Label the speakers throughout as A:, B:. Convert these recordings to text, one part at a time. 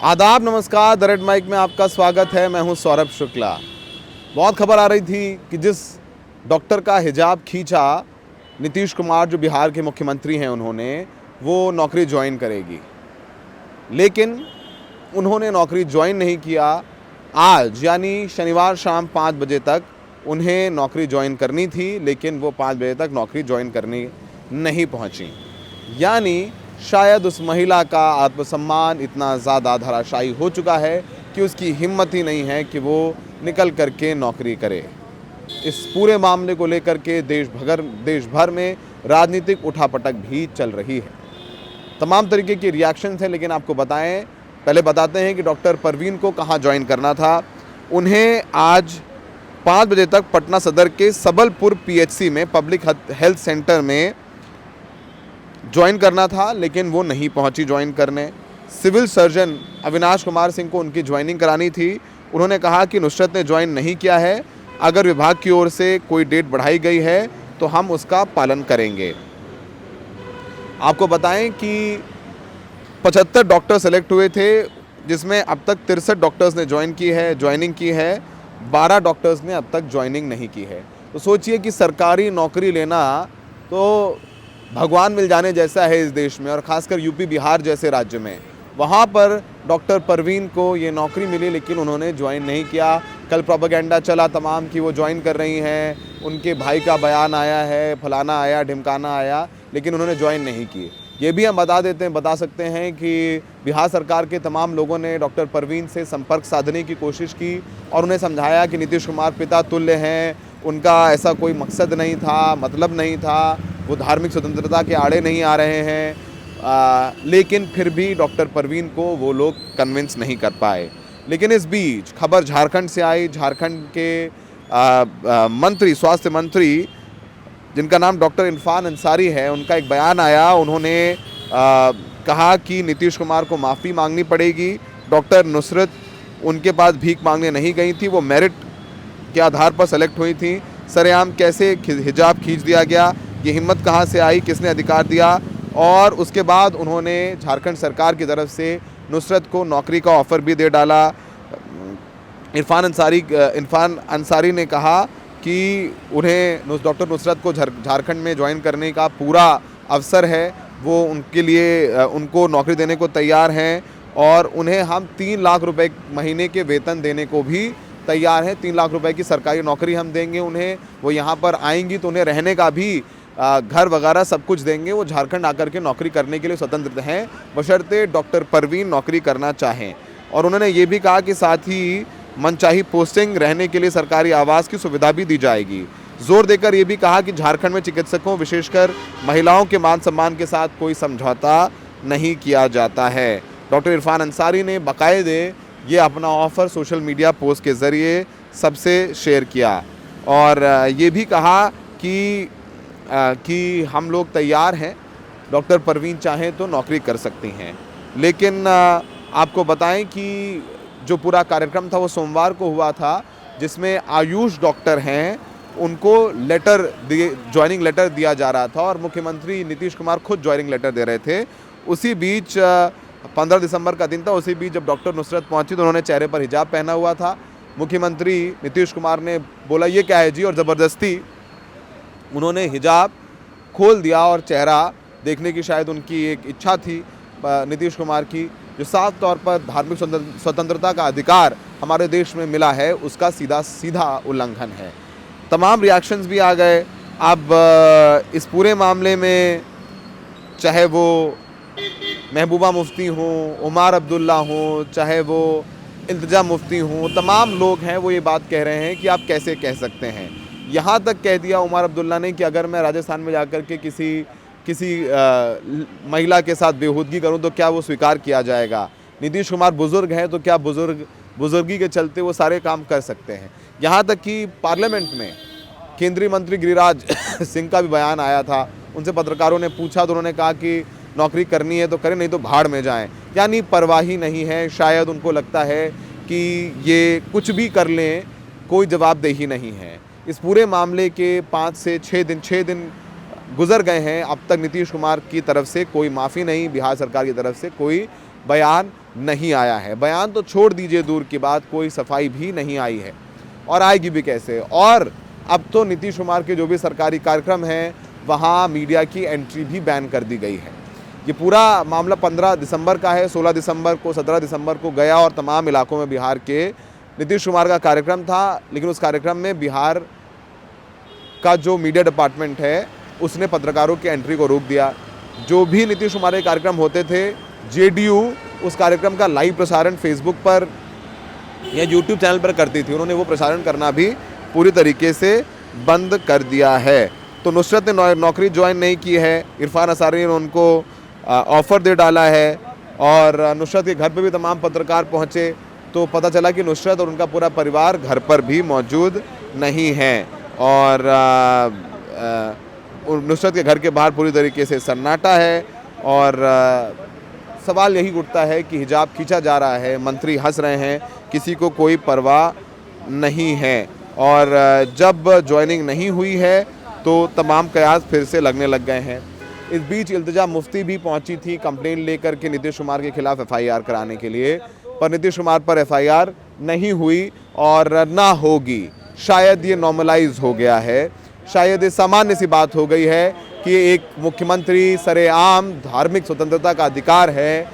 A: आदाब, नमस्कार। The red mic में आपका स्वागत है। मैं हूं सौरभ शुक्ला। बहुत खबर आ रही थी कि जिस डॉक्टर का हिजाब खींचा नीतीश कुमार, जो बिहार के मुख्यमंत्री हैं, उन्होंने वो नौकरी ज्वाइन करेगी, लेकिन उन्होंने नौकरी ज्वाइन नहीं किया। आज यानी शनिवार शाम 5 बजे तक उन्हें नौकरी ज्वाइन करनी थी, लेकिन वो 5 बजे तक नौकरी ज्वाइन करनी नहीं पहुंची। यानी शायद उस महिला का आत्मसम्मान इतना ज़्यादा धराशायी हो चुका है कि उसकी हिम्मत ही नहीं है कि वो निकल करके नौकरी करे। इस पूरे मामले को लेकर के देश भर में राजनीतिक उठापटक भी चल रही है। तमाम तरीके के रिएक्शंस हैं, लेकिन आपको पहले बताते हैं कि डॉक्टर परवीन को कहाँ ज्वाइन करना था। उन्हें आज 5 बजे तक पटना सदर के सबलपुर पीएचसी में, पब्लिक हेल्थ सेंटर में ज्वाइन करना था, लेकिन वो नहीं पहुंची ज्वाइन करने। सिविल सर्जन अविनाश कुमार सिंह को उनकी ज्वाइनिंग करानी थी। उन्होंने कहा कि नुसरत ने ज्वाइन नहीं किया है, अगर विभाग की ओर से कोई डेट बढ़ाई गई है तो हम उसका पालन करेंगे। आपको बताएं कि 75 डॉक्टर सेलेक्ट हुए थे, जिसमें अब तक 63 डॉक्टर्स ने ज्वाइनिंग की है। 12 डॉक्टर्स ने अब तक ज्वाइनिंग नहीं की है। तो सोचिए कि सरकारी नौकरी लेना तो भगवान मिल जाने जैसा है इस देश में, और ख़ासकर यूपी बिहार जैसे राज्य में। वहाँ पर डॉक्टर परवीन को ये नौकरी मिली, लेकिन उन्होंने ज्वाइन नहीं किया। कल प्रोपेगेंडा चला तमाम कि वो ज्वाइन कर रही हैं, उनके भाई का बयान आया है, फलाना आया, ढिमकाना आया, लेकिन उन्होंने ज्वाइन नहीं की। ये भी हम बता सकते हैं कि बिहार सरकार के तमाम लोगों ने डॉक्टर परवीन से संपर्क साधने की कोशिश की और उन्हें समझाया कि नीतीश कुमार पिता तुल्य हैं, उनका ऐसा कोई मकसद नहीं था, मतलब नहीं था, वो धार्मिक स्वतंत्रता के आड़े नहीं आ रहे हैं। लेकिन फिर भी डॉक्टर परवीन को वो लोग कन्विंस नहीं कर पाए। लेकिन इस बीच खबर झारखंड से आई। झारखंड के स्वास्थ्य मंत्री, जिनका नाम डॉक्टर इरफान अंसारी है, उनका एक बयान आया। उन्होंने कहा कि नीतीश कुमार को माफ़ी मांगनी पड़ेगी। डॉक्टर नुसरत उनके पास भीख मांगने नहीं गई थी, वो मेरिट के आधार पर सेलेक्ट हुई थी। सरेआम कैसे हिजाब खींच दिया गया, ये हिम्मत कहाँ से आई, किसने अधिकार दिया। और उसके बाद उन्होंने झारखंड सरकार की तरफ से नुसरत को नौकरी का ऑफ़र भी दे डाला। इरफान अंसारी ने कहा कि उन्हें डॉक्टर नुसरत को झारखंड में ज्वाइन करने का पूरा अवसर है, वो उनके लिए उनको नौकरी देने को तैयार हैं, और उन्हें हम 3 लाख रुपए महीने के वेतन देने को भी तैयार हैं। 3 लाख रुपए की सरकारी नौकरी हम देंगे उन्हें। वो यहाँ पर आएंगी तो उन्हें रहने का भी घर वगैरह सब कुछ देंगे। वो झारखंड आकर के नौकरी करने के लिए स्वतंत्र हैं, बशर्ते डॉक्टर परवीन नौकरी करना चाहें। और उन्होंने ये भी कहा कि साथ ही मनचाही पोस्टिंग, रहने के लिए सरकारी आवास की सुविधा भी दी जाएगी। जोर देकर ये भी कहा कि झारखंड में चिकित्सकों, विशेषकर महिलाओं के मान सम्मान के साथ कोई समझौता नहीं किया जाता है। डॉक्टर इरफान अंसारी ने बाकायदे ये अपना ऑफ़र सोशल मीडिया पोस्ट के ज़रिए सबसे शेयर किया, और ये भी कहा कि हम लोग तैयार हैं, डॉक्टर परवीन चाहें तो नौकरी कर सकती हैं। लेकिन आपको बताएं कि जो पूरा कार्यक्रम था वो सोमवार को हुआ था, जिसमें आयुष डॉक्टर हैं उनको ज्वाइनिंग लेटर दिया जा रहा था, और मुख्यमंत्री नीतीश कुमार खुद ज्वाइनिंग लेटर दे रहे थे। उसी बीच 15 दिसंबर का दिन था, उसी बीच जब डॉक्टर नुसरत पहुंची तो उन्होंने चेहरे पर हिजाब पहना हुआ था। मुख्यमंत्री नीतीश कुमार ने बोला ये क्या है जी, और ज़बरदस्ती उन्होंने हिजाब खोल दिया, और चेहरा देखने की शायद उनकी एक इच्छा थी नीतीश कुमार की, जो साफ तौर पर धार्मिक स्वतंत्रता का अधिकार हमारे देश में मिला है, उसका सीधा उल्लंघन है। तमाम रिएक्शंस भी आ गए। अब इस पूरे मामले में चाहे वो महबूबा मुफ्ती हों, उमर अब्दुल्ला हों, चाहे वो इल्तिजा मुफ्ती हों, तमाम लोग हैं वो ये बात कह रहे हैं कि आप कैसे कह सकते हैं। यहाँ तक कह दिया उमर अब्दुल्ला ने कि अगर मैं राजस्थान में जाकर के किसी महिला के साथ बेहूदगी करूं तो क्या वो स्वीकार किया जाएगा। नीतीश कुमार बुज़ुर्ग हैं तो क्या बुज़ुर्गी के चलते वो सारे काम कर सकते हैं। यहाँ तक कि पार्लियामेंट में केंद्रीय मंत्री गिरिराज सिंह का भी बयान आया था। उनसे पत्रकारों ने पूछा तो उन्होंने कहा कि नौकरी करनी है तो करें, नहीं तो भाड़ में जाएं। यानी परवाह ही नहीं है। शायद उनको लगता है कि ये कुछ भी कर लें, कोई जवाबदेही नहीं है। इस पूरे मामले के 5 से 6 दिन गुजर गए हैं। अब तक नीतीश कुमार की तरफ से कोई माफ़ी नहीं, बिहार सरकार की तरफ से कोई बयान नहीं आया है। बयान तो छोड़ दीजिए दूर की बात, कोई सफाई भी नहीं आई है और आएगी भी कैसे। और अब तो नीतीश कुमार के जो भी सरकारी कार्यक्रम हैं वहाँ मीडिया की एंट्री भी बैन कर दी गई है। ये पूरा मामला 15 दिसंबर का है। 16 दिसंबर को, 17 दिसंबर को गया और तमाम इलाकों में बिहार के नीतीश कुमार का कार्यक्रम था, लेकिन उस कार्यक्रम में बिहार का जो मीडिया डिपार्टमेंट है उसने पत्रकारों की एंट्री को रोक दिया। जो भी नीतीश कुमार के कार्यक्रम होते थे, जेडीयू उस कार्यक्रम का लाइव प्रसारण फेसबुक पर या यूट्यूब चैनल पर करती थी, उन्होंने वो प्रसारण करना भी पूरी तरीके से बंद कर दिया है। तो नुसरत ने नौकरी ज्वाइन नहीं की है, इरफान अंसारी ने उनको ऑफ़र दे डाला है और नुसरत के घर पे भी तमाम पत्रकार पहुंचे तो पता चला कि नुसरत और उनका पूरा परिवार घर पर भी मौजूद नहीं है और नुसरत के घर के बाहर पूरी तरीके से सन्नाटा है और सवाल यही उठता है कि हिजाब खींचा जा रहा है, मंत्री हंस रहे हैं, किसी को कोई परवाह नहीं है और जब ज्वाइनिंग नहीं हुई है तो तमाम कयास फिर से लगने लग गए हैं। इस बीच इल्तिजा मुफ्ती भी पहुंची थी कंप्लेंट लेकर के नीतीश कुमार के खिलाफ एफआईआर कराने के लिए, पर नीतीश कुमार पर एफआईआर नहीं हुई और ना होगी। शायद ये नॉर्मलाइज हो गया है, शायद ये सामान्य सी बात हो गई है कि एक मुख्यमंत्री सरेआम धार्मिक स्वतंत्रता का अधिकार है,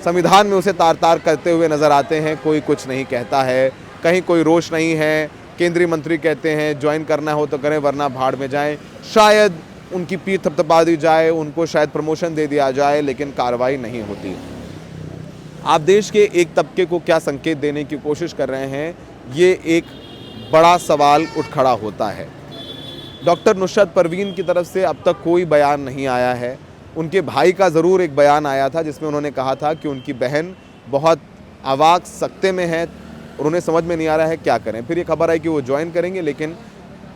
A: संविधान में उसे तार तार करते हुए नजर आते हैं, कोई कुछ नहीं कहता है, कहीं कोई रोष नहीं है। केंद्रीय मंत्री कहते हैं ज्वाइन करना हो तो करें वरना भाड़ में जाएं। शायद उनकी पीठ थपथपा दी जाए, उनको शायद प्रमोशन दे दिया जाए, लेकिन कार्रवाई नहीं होती। आप देश के एक तबके को क्या संकेत देने की कोशिश कर रहे हैं, ये एक बड़ा सवाल उठ खड़ा होता है। डॉक्टर नुसरत परवीन की तरफ से अब तक कोई बयान नहीं आया है। उनके भाई का ज़रूर एक बयान आया था जिसमें उन्होंने कहा था कि उनकी बहन बहुत अवाक सकते में है और उन्हें समझ में नहीं आ रहा है क्या करें। फिर ये खबर आई कि वो ज्वाइन करेंगे, लेकिन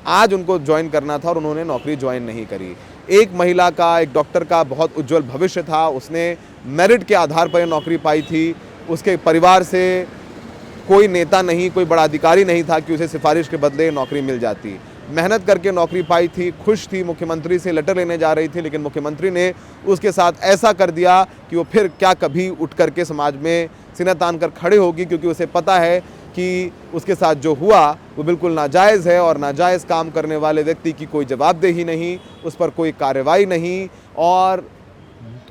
A: आज उनको ज्वाइन करना था और उन्होंने नौकरी ज्वाइन नहीं करी। एक महिला का, एक डॉक्टर का बहुत उज्जवल भविष्य था, उसने मेरिट के आधार पर नौकरी पाई थी। उसके परिवार से कोई नेता नहीं, कोई बड़ा अधिकारी नहीं था कि उसे सिफारिश के बदले नौकरी मिल जाती। मेहनत करके नौकरी पाई थी, खुश थी, मुख्यमंत्री से लेटर लेने जा रही थी, लेकिन मुख्यमंत्री ने उसके साथ ऐसा कर दिया कि वो फिर क्या कभी उठ करके समाज में सीना तान कर खड़े होगी, क्योंकि उसे पता है कि उसके साथ जो हुआ वो बिल्कुल नाजायज़ है और नाजायज़ काम करने वाले व्यक्ति की कोई जवाबदेही नहीं, उस पर कोई कार्रवाई नहीं और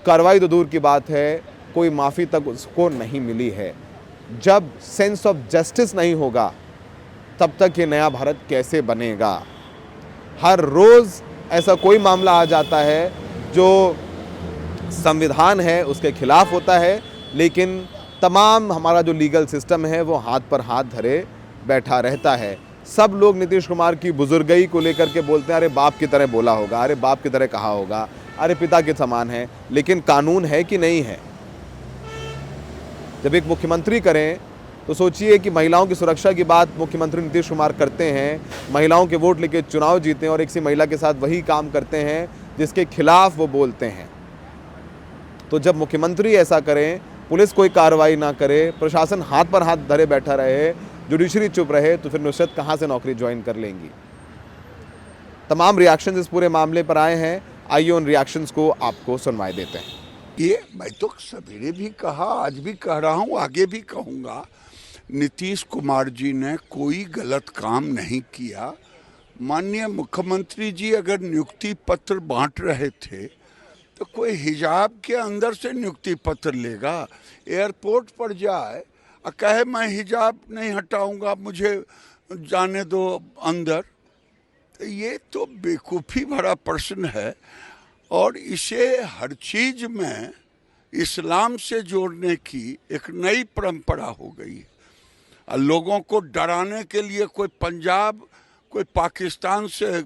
A: कार्रवाई तो दूर की बात है, कोई माफ़ी तक उसको नहीं मिली है। जब सेंस ऑफ जस्टिस नहीं होगा तब तक ये नया भारत कैसे बनेगा। हर रोज़ ऐसा कोई मामला आ जाता है जो संविधान है उसके खिलाफ होता है, लेकिन तमाम हमारा जो लीगल सिस्टम है वो हाथ पर हाथ धरे बैठा रहता है। सब लोग नीतीश कुमार की बुजुर्गई को लेकर के बोलते हैं, अरे बाप की तरह बोला होगा, अरे बाप की तरह कहा होगा, अरे पिता के समान है, लेकिन कानून है कि नहीं है। जब एक मुख्यमंत्री करें तो सोचिए कि महिलाओं की सुरक्षा की बात मुख्यमंत्री नीतीश कुमार करते हैं, महिलाओं के वोट लेके चुनाव जीते हैं और एक सी महिला के साथ वही काम करते हैं जिसके खिलाफ वो बोलते हैं। तो जब मुख्यमंत्री ऐसा करें, पुलिस कोई कार्रवाई ना करे, प्रशासन हाथ पर हाथ धरे बैठा रहे, जुडिशरी चुप रहे, तो फिर नुसरत कहाँ से नौकरी ज्वाइन कर लेंगी। तमाम रिएक्शंस इस पूरे मामले पर आए हैं, आइए उन रिएक्शंस को आपको सुनवाई देते हैं।
B: ये मैं तो सवेरे भी कहा, आज भी कह रहा हूँ, आगे भी कहूँगा, नीतीश कुमार जी ने कोई गलत काम नहीं किया। माननीय मुख्यमंत्री जी अगर नियुक्ति पत्र बांट रहे थे तो कोई हिजाब के अंदर से नियुक्ति पत्र लेगा? एयरपोर्ट पर जाए और कहे मैं हिजाब नहीं हटाऊंगा, मुझे जाने दो अंदर, तो ये तो बेवकूफ़ी भरा प्रश्न है। और इसे हर चीज़ में इस्लाम से जोड़ने की एक नई परंपरा हो गई। और लोगों को डराने के लिए कोई पंजाब, कोई पाकिस्तान से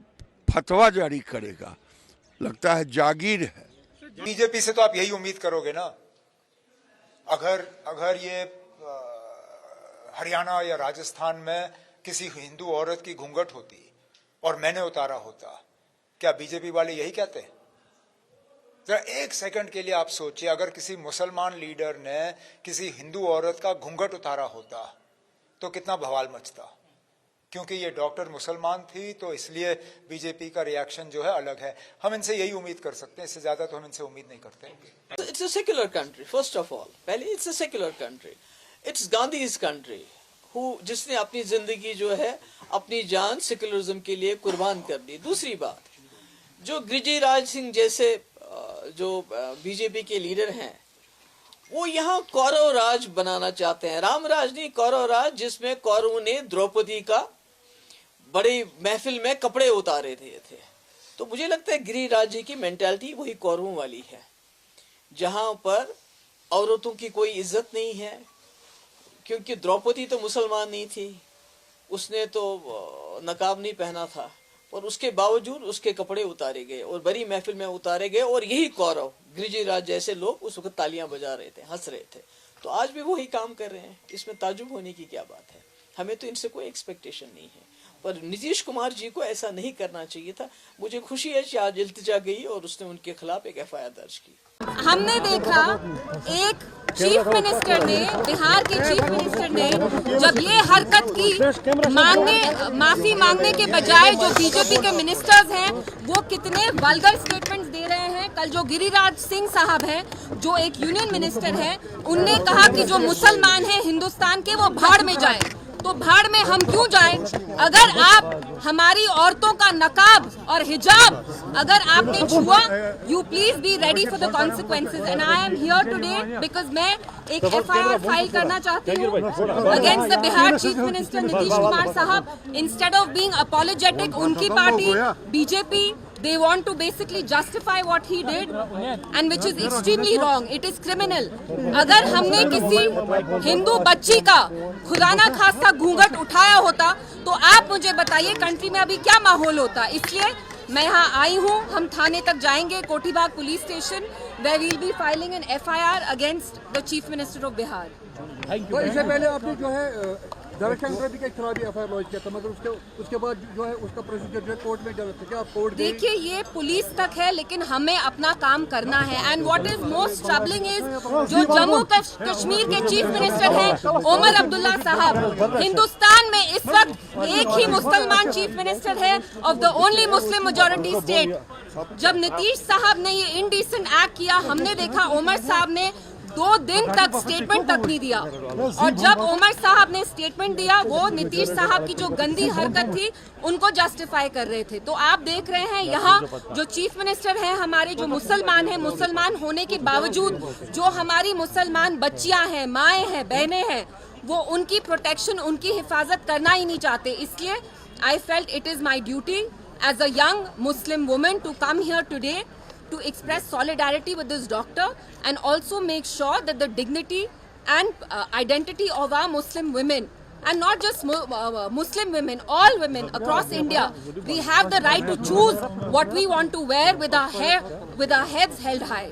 B: फतवा जारी करेगा, लगता है जागीर है।
C: बीजेपी से तो आप यही उम्मीद करोगे ना। अगर ये हरियाणा या राजस्थान में किसी हिंदू औरत की घूंघट होती और मैंने उतारा होता, क्या बीजेपी वाले यही कहते हैं? जरा एक सेकंड के लिए आप सोचिए, अगर किसी मुसलमान लीडर ने किसी हिंदू औरत का घूंघट उतारा होता तो कितना बवाल मचता। क्योंकि ये डॉक्टर मुसलमान थी तो इसलिए बीजेपी का रिएक्शन जो है अलग है। हम इनसे यही उम्मीद कर सकते हैं, इससे ज्यादा तो हम इनसे उम्मीद नहीं करते।
D: It's a secular country, first of all. पहले it's a secular country. It's Gandhi's country, जिसने अपनी जिंदगी जो है अपनी जान सेक्युलरिज्म के लिए कुर्बान कर दी। दूसरी बात, जो गिरिराज सिंह जैसे जो बीजेपी के लीडर हैं, वो यहाँ कौरव राज बनाना चाहते हैं। राम राज नहीं, कौरव राज, जिसमें कौरवों ने द्रौपदी का बड़ी महफिल में कपड़े उतारे थे। तो मुझे लगता है गिरिराज जी की मेंटालिटी वही कौरवों वाली है, जहां पर औरतों की कोई इज्जत नहीं है, क्योंकि द्रौपदी तो मुसलमान नहीं थी, उसने तो नकाब नहीं पहना था, और उसके बावजूद उसके कपड़े उतारे गए और बड़ी महफिल में उतारे गए, और यही कौरव गिरिराज जैसे लोग उस वक्त तालियां बजा रहे थे, हंस रहे थे। तो आज भी वही काम कर रहे हैं, इसमें ताजुब होने की क्या बात है। हमें तो इनसे कोई एक्सपेक्टेशन नहीं है, पर नीतीश कुमार जी को ऐसा नहीं करना चाहिए था। मुझे खुशी है कि आज इल्तिजा गई और उसने उनके खिलाफ एक FIR दर्ज की।
E: हमने देखा एक चीफ मिनिस्टर ने, बिहार के चीफ मिनिस्टर ने, जब ये हरकत की, माफी मांगने के बजाय जो बीजेपी के मिनिस्टर्स हैं वो कितने वल्गर स्टेटमेंट्स दे रहे हैं। कल जो गिरिराज सिंह साहब हैं, जो एक यूनियन मिनिस्टर हैं, उनने कहा कि जो मुसलमान हैं हिंदुस्तान के वो भाड़ में जाए। तो भाड़ में हम क्यों जाएं? अगर आप हमारी औरतों का नकाब और हिजाब अगर आपने छुआ, you please be ready for the consequences. And I am here today because मैं एक FIR फाइल करना चाहती हूँ against the Bihar chief minister Nitish Kumar साहब। इंस्टेड ऑफ बीइंग अपॉलोजेटिक, उनकी party BJP, they want to basically justify what he did, and which is extremely wrong. It is criminal. अगर हमने किसी हिंदू बच्ची का खुदा ना खास्ता घूंघट उठाया होता तो आप मुझे बताइए कंट्री में अभी क्या माहौल होता। इसलिए मैं यहाँ आई हूँ, हम थाने तक जाएंगे, Kothibagh police station, where we'll be filing an FIR against the chief minister of Bihar.
F: तो इससे पहले आपने जो है जयशंकर भी के खिलाफ FIR लॉन्च किया था, मगर उसके बाद जो है उसका प्रोसीजर जो है कोर्ट में जा रहा था। आप कोर्ट
E: देखिए, ये पुलिस तक है, लेकिन हमें अपना काम करना है। And what is most troubling is जो जम्मू कश्मीर के चीफ मिनिस्टर हैं ओमर अब्दुल्ला साहब, हिंदुस्तान में इस वक्त एक ही मुसलमान चीफ मिनिस्टर है of the only Muslim majority state. जब नीतीश साहब ने ये इनडिसेंट एक्ट किया, हमने देखा ओमर साहब ने 2 दिन तक स्टेटमेंट तक नहीं दिया, और जब ओमर साहब ने स्टेटमेंट दिया, वो नीतीश साहब की जो गंदी हरकत थी उनको जस्टिफाई कर रहे थे। तो आप देख रहे हैं यहाँ जो चीफ मिनिस्टर हैं हमारे, जो मुसलमान हैं, मुसलमान होने के बावजूद जो हमारी मुसलमान बच्चियां हैं, माएँ हैं, बहनें हैं, वो उनकी प्रोटेक्शन, उनकी हिफाजत करना ही नहीं चाहते। इसलिए I felt it is my duty as a young Muslim women to come here today to express solidarity with this doctor and also make sure that the dignity and identity of our Muslim women, and not just Muslim women, all women across India, we have the right to choose what we want to wear with our hair, with our heads held high.